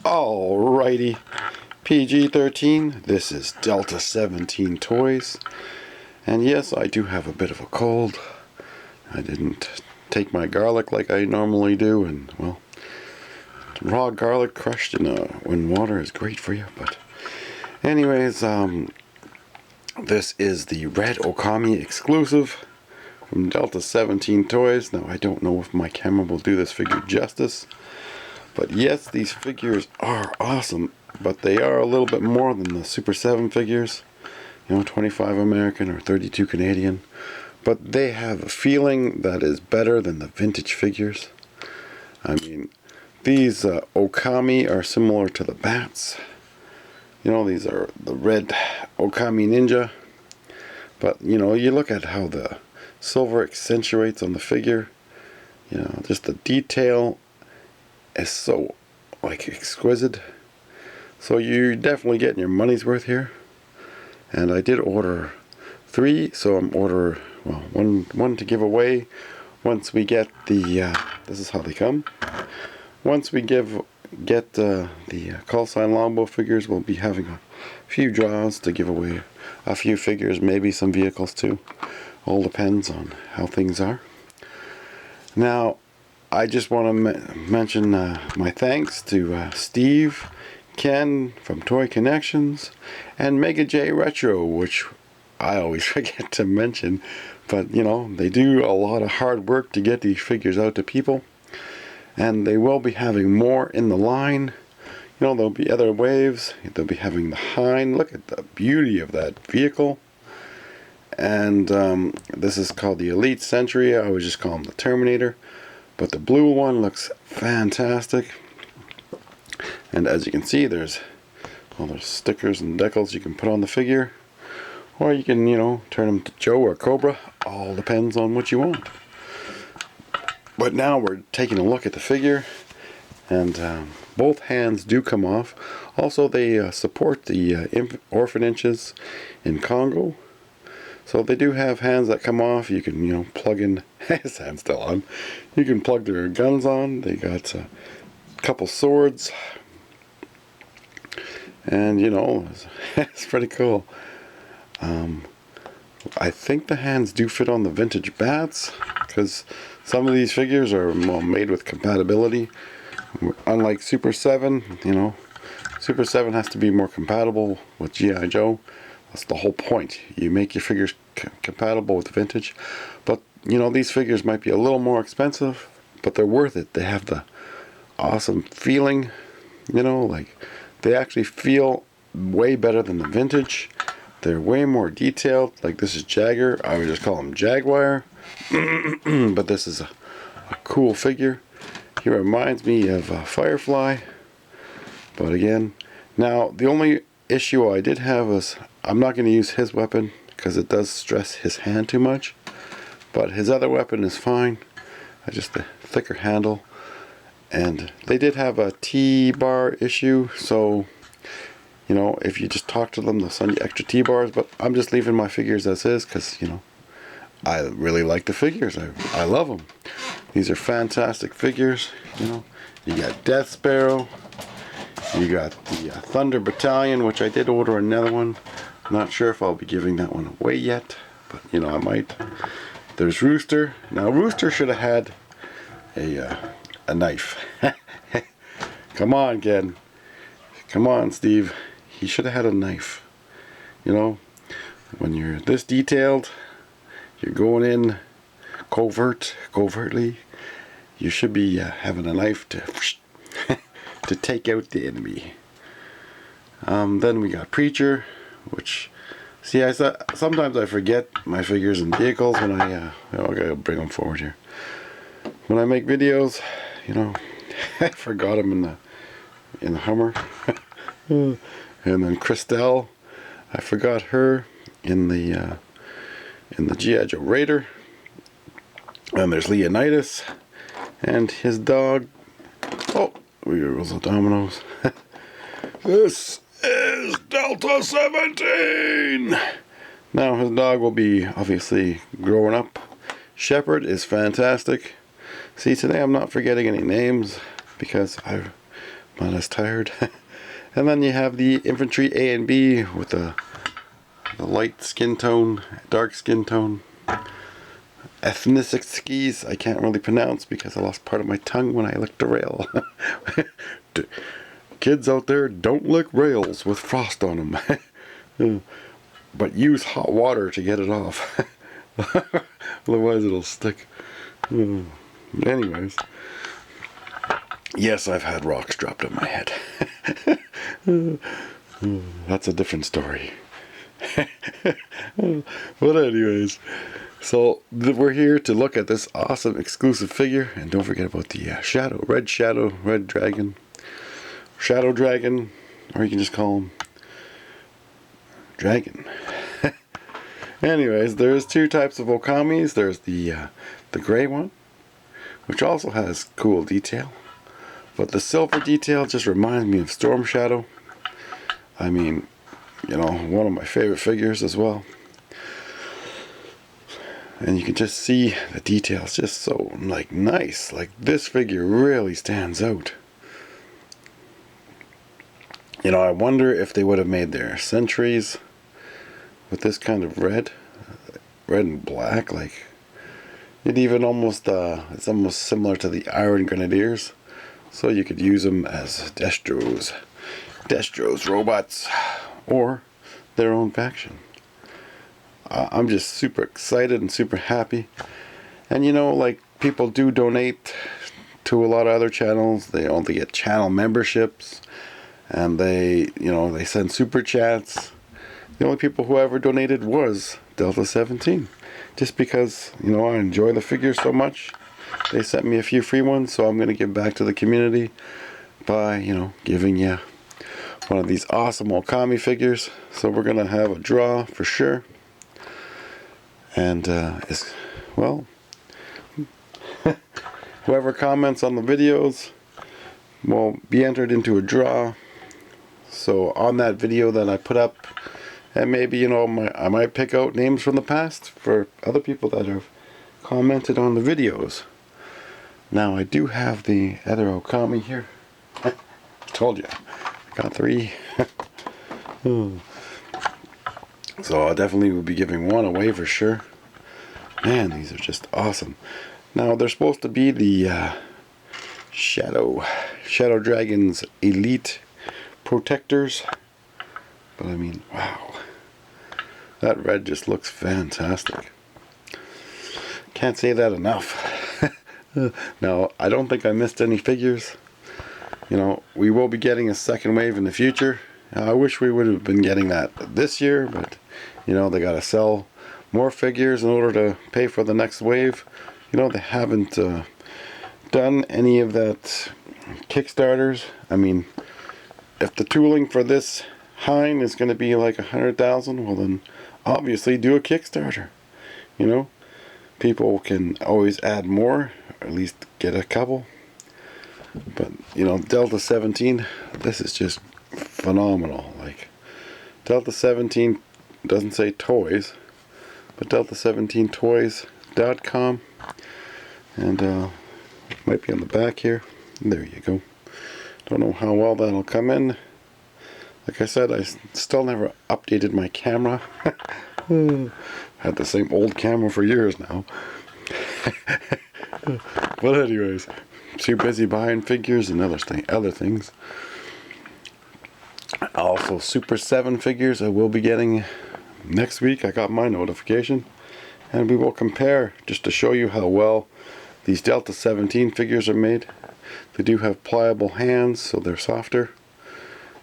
Alrighty, PG-13, this is Delta17Toys, and yes, I do have a bit of a cold. I didn't take my garlic like I normally do, and well, raw garlic crushed in water is great for you, but anyways, this is the red Okami exclusive from Delta17Toys. Now, I don't know if my camera will do this figure justice, but yes, these figures are awesome, but they are a little bit more than the Super7 figures, you know, 25 American or 32 Canadian, but they have a feeling that is better than the vintage figures. I mean, these Okami are similar to the bats. You know, these are the red Okami Ninja, but you know, you look at how the silver accentuates on the figure, you know, just the detail is so like exquisite. So you're definitely getting your money's worth here. And I did order 3, so I'm one to give away once we get the this is how they come. Once we get the call sign longbow figures, we'll be having a few draws to give away a few figures, maybe some vehicles too. All depends on how things are. Now, I just want to mention my thanks to Steve, Ken from Toy Connections, and Mega J Retro, which I always forget to mention, but you know, they do a lot of hard work to get these figures out to people, and they will be having more in the line. You know, there'll be other waves. They'll be having the Hind. Look at the beauty of that vehicle. And this is called the Elite Sentry. I would just call him the Terminator. But the blue one looks fantastic. And as you can see, there's stickers and decals you can put on the figure. Or you can, you know, turn them to Joe or Cobra. All depends on what you want. But now we're taking a look at the figure. And both hands do come off. Also, they support the orphanages in Congo. So they do have hands that come off. You can, you know, plug in, his hand's still on. You can plug their guns on. They got a couple swords. And, you know, it's pretty cool. I think the hands do fit on the vintage bats, because some of these figures are made with compatibility. Unlike Super 7, you know, Super 7 has to be more compatible with G.I.Joe. That's the whole point. You make your figures compatible with vintage. But, you know, these figures might be a little more expensive, but they're worth it. They have the awesome feeling, you know, like they actually feel way better than the vintage. They're way more detailed. Like this is Jaguar. I would just call him Jaguar. But this is a cool figure. He reminds me of Firefly. But again, now the only issue I did have was I'm not going to use his weapon because it does stress his hand too much, but his other weapon is fine. Just a thicker handle, and they did have a T-bar issue, so you know, if you just talk to them, they'll send you extra T-bars, but I'm just leaving my figures as is because, you know, I really like the figures. I love them. These are fantastic figures. You know, you got Death Sparrow. You got the Thunder Battalion, which I did order another one. Not sure if I'll be giving that one away yet, but you know, I might. There's Rooster. Now Rooster should have had a knife. Come on, Ken. Come on, Steve. He should have had a knife. You know, when you're this detailed, you're going in covertly. You should be having a knife to to take out the enemy. Then we got Preacher, which, see, sometimes I forget my figures and vehicles when I gotta bring them forward here. When I make videos, you know, I forgot them in the Hummer. And then Christelle, I forgot her in the G.I.Joe Raider. And there's Leonidas and his dog. Oh, we rolls of dominoes. This is Delta17. Now his dog will be obviously growing up. Shepherd is fantastic. See, today I'm not forgetting any names because not as tired. And then you have the infantry A and B with the light skin tone, dark skin tone. Ethnicities I can't really pronounce because I lost part of my tongue when I licked a rail. Kids out there, don't lick rails with frost on them. But use hot water to get it off. Otherwise it'll stick. Anyways. Yes, I've had rocks dropped on my head. That's a different story. But anyways, so we're here to look at this awesome exclusive figure. And don't forget about the red dragon. Shadow dragon, or you can just call him dragon. Anyways, there's two types of Okamis. There's the gray one, which also has cool detail. But the silver detail just reminds me of Storm Shadow. I mean, you know, one of my favorite figures as well. And you can just see the details just so like nice. Like this figure really stands out. You know, I wonder if they would have made their sentries with this kind of red and black. Like it even almost it's almost similar to the Iron Grenadiers. So you could use them as Destro's robots, or their own faction. I'm just super excited and super happy. And you know, like, people do donate to a lot of other channels. They only get channel memberships, and they send super chats. The only people who ever donated was Delta17, just because, you know, I enjoy the figure so much. They sent me a few free ones, so I'm going to give back to the community by, you know, giving you one of these awesome Okami figures. So we're going to have a draw for sure. And, whoever comments on the videos will be entered into a draw. So on that video that I put up, and maybe, you know, I might pick out names from the past for other people that have commented on the videos. Now I do have the other Okami here. Told you, I got 3. So I definitely will be giving one away for sure. Man, these are just awesome. Now they're supposed to be the Shadow Dragon's Elite Protectors. But I mean, wow. That red just looks fantastic. Can't say that enough. Now, I don't think I missed any figures. You know, we will be getting a second wave in the future. I wish we would have been getting that this year, but, you know, they got to sell more figures in order to pay for the next wave. You know, they haven't done any of that Kickstarters. I mean, if the tooling for this Hein is going to be like 100,000, well then, obviously do a Kickstarter. You know, people can always add more, or at least get a couple. But, you know, Delta17, this is just phenomenal. Like, Delta17 doesn't say toys, but Delta17Toys.com, and it might be on the back here. There you go. Don't know how well that'll come in. Like I said, I still never updated my camera. Had the same old camera for years now. But anyways, too busy buying figures and other things. Also, Super7 figures I will be getting next week. I got my notification, and we will compare just to show you how well these Delta17 figures are made. They do have pliable hands, so they're softer.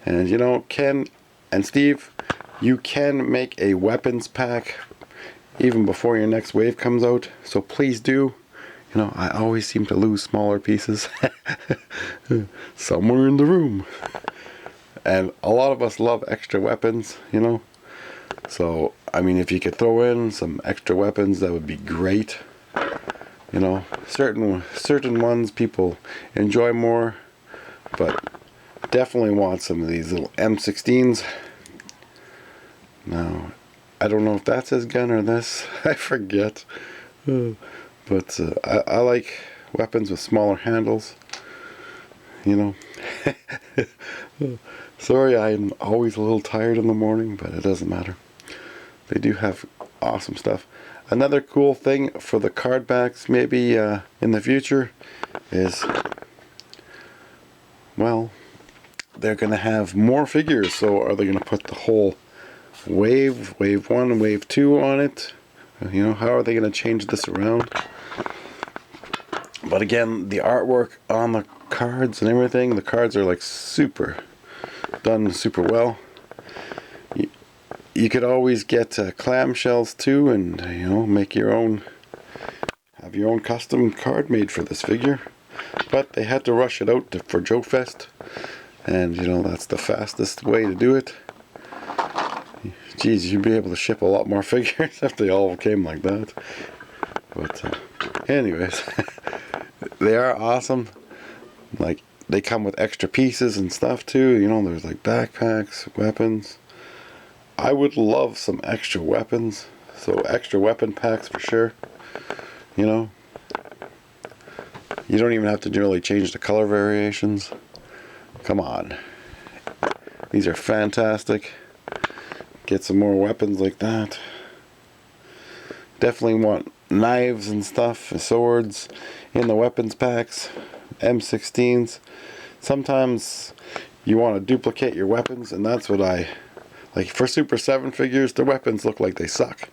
And you know, Ken and Steve, you can make a weapons pack even before your next wave comes out, so please do. You know, I always seem to lose smaller pieces somewhere in the room. And a lot of us love extra weapons, you know. So, I mean, if you could throw in some extra weapons, that would be great. You know, certain ones people enjoy more, but definitely want some of these little M16s. Now, I don't know if that's his gun or this. I forget. But I like weapons with smaller handles. you know. Sorry, I'm always a little tired in the morning, but it doesn't matter. They do have awesome stuff. Another cool thing for the card backs maybe in the future is, well, they're going to have more figures. So are they going to put the whole wave 1 and wave 2 on it? You know, how are they going to change this around? But again, the artwork on the cards and everything, the cards are like done super well. You could always get clamshells too, and you know, have your own custom card made for this figure. But they had to rush it out for Joe Fest, and you know, that's the fastest way to do it. Geez, you'd be able to ship a lot more figures if they all came like that. But anyways, they are awesome. Like, they come with extra pieces and stuff too. You know, there's like backpacks, weapons. I would love some extra weapons. So extra weapon packs for sure. You know, you don't even have to really change the color variations. Come on. These are fantastic. Get some more weapons like that. Definitely want knives and stuff, swords in the weapons packs. M16s. Sometimes you want to duplicate your weapons, and that's what I like. For Super 7 figures, the weapons look like they suck.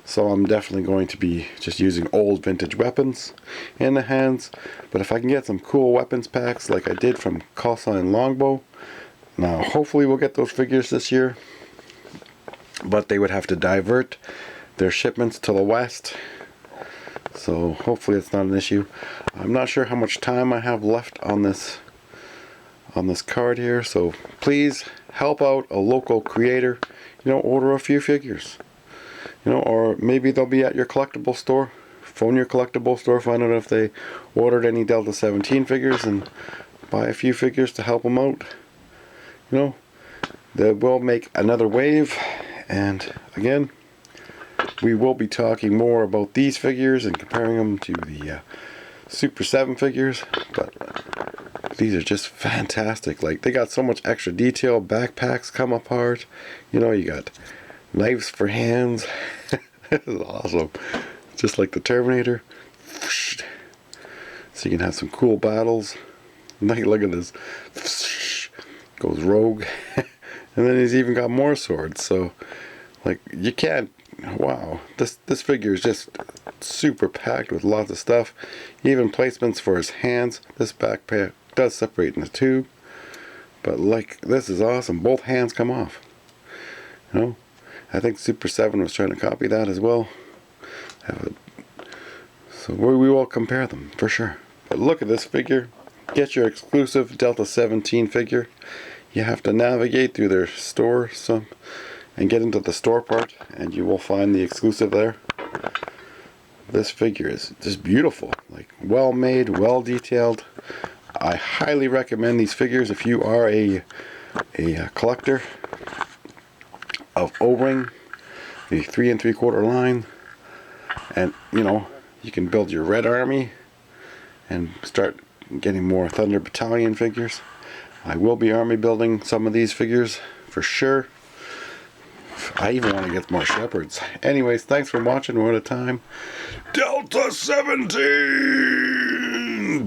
So I'm definitely going to be just using old vintage weapons in the hands. But if I can get some cool weapons packs like I did from Callsign Longbow, now hopefully we'll get those figures this year. But they would have to divert their shipments to the west. So hopefully it's not an issue. I'm not sure how much time I have left on this card here, so please help out a local creator. You know, order a few figures. You know, or maybe they'll be at your collectible store. Phone your collectible store, find out if they ordered any Delta 17 figures, and buy a few figures to help them out. You know, they will make another wave, and again, we will be talking more about these figures and comparing them to the Super 7 figures, but these are just fantastic. Like, they got so much extra detail. Backpacks come apart. You know, you got knives for hands. This is awesome. Just like the Terminator. So you can have some cool battles. Like, look at this. Goes rogue. And then he's even got more swords. So, like, you can't. Wow, this figure is just super packed with lots of stuff. Even placements for his hands. This backpack does separate into two, but like, this is awesome. Both hands come off. You know, I think Super 7 was trying to copy that as well. So we will compare them for sure. But look at this figure. Get your exclusive Delta 17 figure. You have to navigate through their store and get into the store part, and you will find the exclusive there. This figure is just beautiful, like well made, well detailed. I highly recommend these figures if you are a collector of O-ring, the 3 3/4 line, and you know, you can build your Red Army and start getting more Thunder Battalion figures. I will be army building some of these figures for sure. I even want to get more Shepherds. Anyways, thanks for watching. We're out of time. Delta 17!